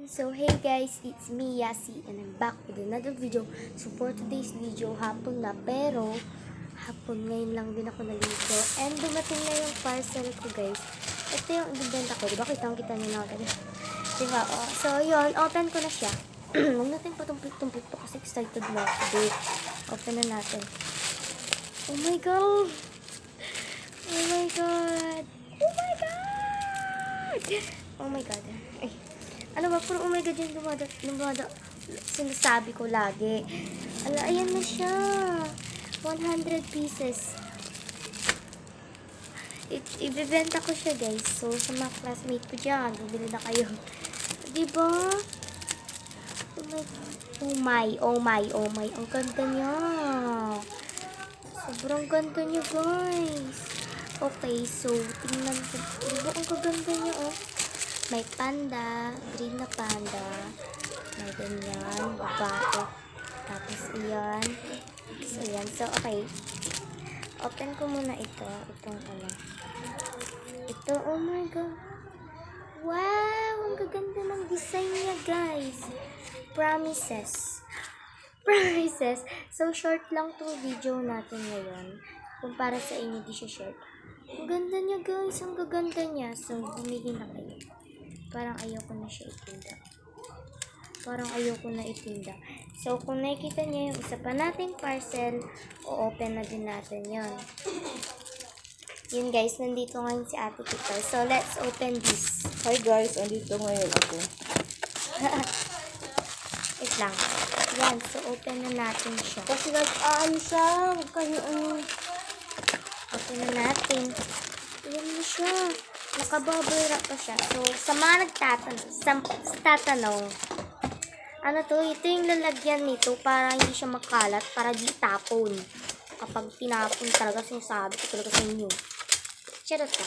So hey guys, it's me Yasi and I'm back with another video. So for today's video, hapon na pero hapon ngayon lang din ako naligo. And dumating na yung parcel ko guys. Ito yung ibibenta ko, diba? Kitang-kita nyo na ako. Diba? Oh. So yun, open ko na siya. Huwag natin patumpik-tumpik to kasi excited na ako. Open na natin. Oh my god! Oh my god! Oh my god! Oh my god. Ay. Ano ba? Puro oh my god yung lumada. Sinasabi ko lagi. Ala, ayan na siya. 100 pieces. Ibibenta ko siya guys. So, sa mga classmate ko dyan, bibili na kayo. Diba? Oh my. Ang ganda niya. Sobrang ganda niya guys. Okay, so, tingnan ko. Diba ang kaganda niya oh. May panda, green na panda. May ganyan, babae. Tapos iyan. So, yan. So, okay. Open ko muna ito. Itong ano. Ito, oh my god. Wow! Ang gaganda ng design niya, guys. Promises. So, short lang itong video natin ngayon. Kung para sa inyo, di siya short. Ang ganda niya, guys. Ang gaganda niya. So, bumili na kayo. Parang ayoko na siya itinda. So, kung nakikita niyo yung isa pa nating parcel, o-open na din natin yon. Yun guys, nandito ngayon si Ate Tita. So, let's open this. Hi guys, andito ngayon ako. Wait lang. Yan, so open na natin siya. Kasi nag-aano siya, Open na natin. Ayan na siya. Nakabubble wrap pa siya. So, sa mga nagtatanong, ano to, ito yung lalagyan nito para hindi siya makalat, para di tapon. Kapag tinapon talaga, sinasabi ko talaga sa inyo. Charot ka.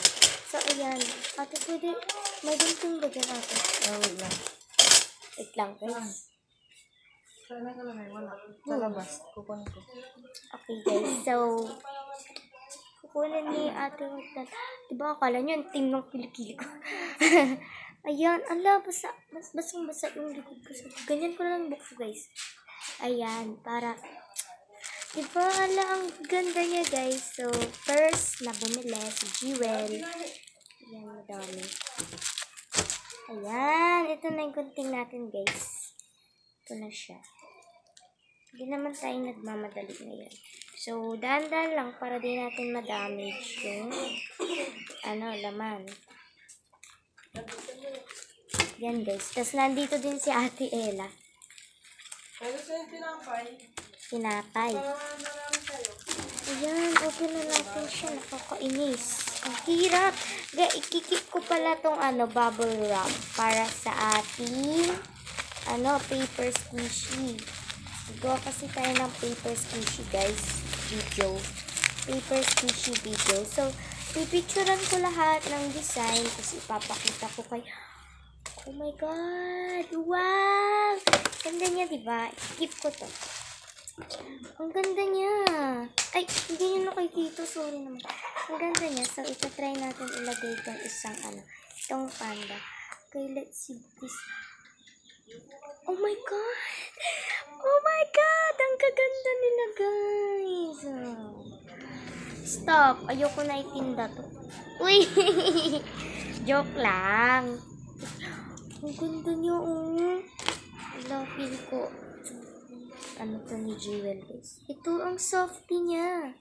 So, ayan. Ate, pwede, may gunting ba dyan ate? wait lang. Wait lang, guys. Sana ka lang, wala. Sa labas, kukunin ko. Okay, guys. So, kukunin ni ate. Diba, akala nyo yung team ng kilikili ko. Ayan, ala, basang-basa yung likod ko. So, ganyan ko lang book guys. Ayan, para, diba, ala, ang ganda niya, guys. So, first, na bumili si Jewel. Ayan, madami. Ayan, ito na yung gunting natin, guys. Ito na siya. Hindi naman tayo nagmamadali ngayon. So, dahan-dahan lang para di natin ma-damage yung laman. Yan guys. Tapos nandito din si Ate Ella. Pero sa yung Tinapay. Ayan, open na natin siya. Nakakainis. Ang hirap. Ikikip ko pala tong bubble wrap para sa ating paper squishy. Gawa kasi tayo ng paper squishy guys. Paper squishy video. So, pipicturean ko lahat ng design. Tapos ipapakita ko kay... Oh my god! Wow! Ganda niya, diba? Keep ko to. Ang ganda niya. Ay, hindi nyo nakikita. Sorry naman. Ang ganda niya. So, itatry natin ilagay itong isang itong panda. Okay, let's see this. Oh my god! Oh my god! Ang kaganda nila, guys. Stop. Ayoko na itinda to. Uy! Joke lang. Ang ganda niya, oh. Wala, feel ko. Ano to ni Jewel, guys? Ito ang softy niya.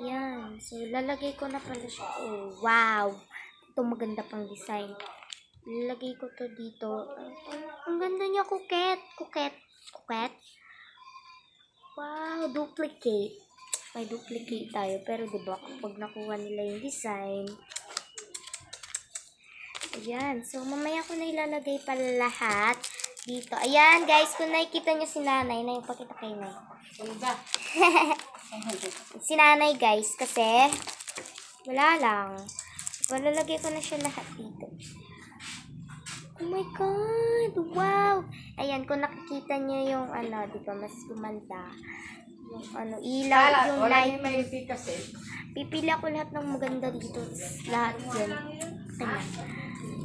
Yan. So, lalagay ko na pala siya. Oh, wow. Ito maganda pang design. Lalagay ko to dito. Ang ganda niya, Coquette. Wow, duplicate. May duplicate tayo. Pero diba, kapag nakuha nila yung design. Ayan. So, mamaya ko na ilalagay pala lahat dito. Ayan, guys. Kung nakikita nyo si nanay, pakita kay Nay. Si nanay, guys. Kasi, wala lang. Lalagay ko na siya lahat dito. Oh my god! Wow! Ayan, kung nakikita nyo yung diba, mas gumanda. Yung ilaw, yung light. May kasi. Pipili ako lahat ng maganda dito. Lahat yun. Ayan.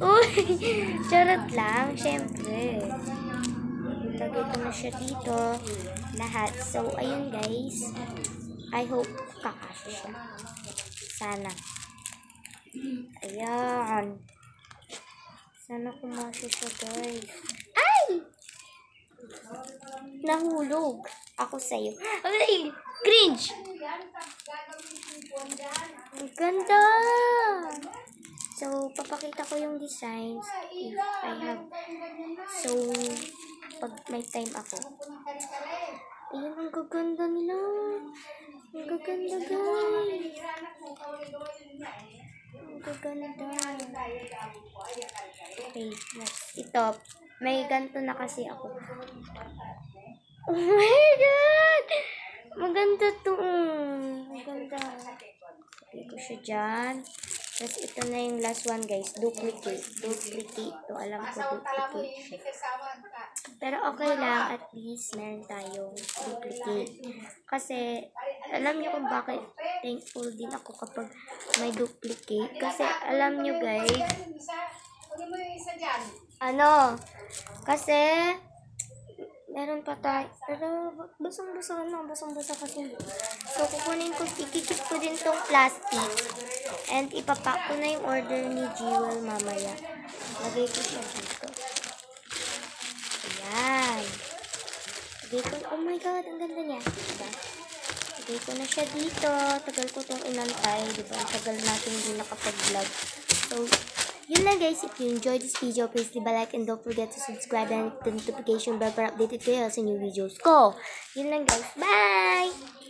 Uy! Charot lang, syempre. Lagay ko na siya dito. Lahat. So, ayun guys. I hope kakasya siya. Sana. Ayan. Sana kumasya siya guys. Ay! Nahulog. Ako sa'yo. Ay! Cringe! Ang ganda! So, papakita ko yung designs if I have. So, pag may time ako. Ayan, ang gaganda nila. Ang gaganda, guys. Ang gaganda. Okay, next. Ito, may ganito na kasi ako. Oh my God! Maganda to. Maganda. Lagay ko siya dyan. Tapos ito na yung last one guys. Duplicate. Duplicate to. Alam ko duplicate siya. Pero okay lang. At least meron tayong duplicate. Kasi alam niyo kung bakit thankful din ako kapag may duplicate. Kasi alam niyo guys. Kasi meron pa tayo. Pero basang-basa na. Basang-basa kasi. So kukunin ko. Ikikip ko din tong plastic. And ipapack ko na yung order ni Jewel mamaya. Lagay ko siya dito. Ayan. Lagay ko. Oh my God. Ang ganda niya. Diba? Lagay ko na siya dito. Tagal ko itong inantay. Diba? Tagal natin hindi nakapag-vlog. So, yun lang guys. If you enjoyed this video, please leave a like and don't forget to subscribe and hit the notification bell para updated kayo sa new videos ko. Yun lang guys. Bye!